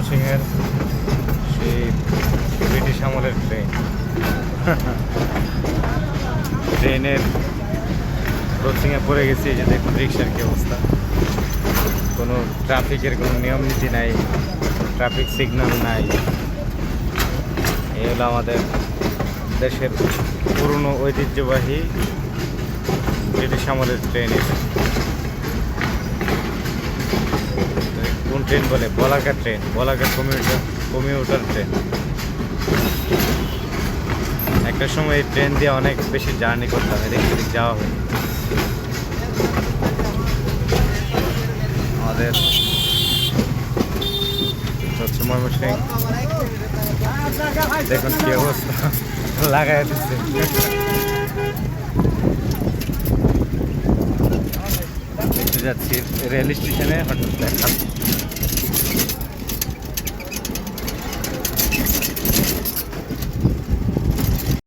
ময়মনসিংহের সেই ব্রিটিশ আমলের ট্রেনের ক্রসিংয়ে পড়ে গেছি। এই যে দেখুন রিক্সার কি অবস্থা, কোনো ট্রাফিকের কোনো নিয়ম নীতি নাই, ট্রাফিক সিগন্যাল নাই। এই হলো আমাদের দেশের পুরনো ঐতিহ্যবাহী ব্রিটিশ আমলের ট্রেন। এটা কোন ট্রেন বলে? বলাকা ট্রেন, বলাকা কমিউটার ট্রেন। একটা সময় এই ট্রেন দিয়ে অনেক বেশি জার্নি করতাম, এদিক সেদিক যাওয়া হয়। আমাদের হচ্ছে ময়মনসিংহ, দেখুন কি অবস্থা, লাগাই দিচ্ছে। যাচ্ছি রেল স্টেশনে, হঠাৎ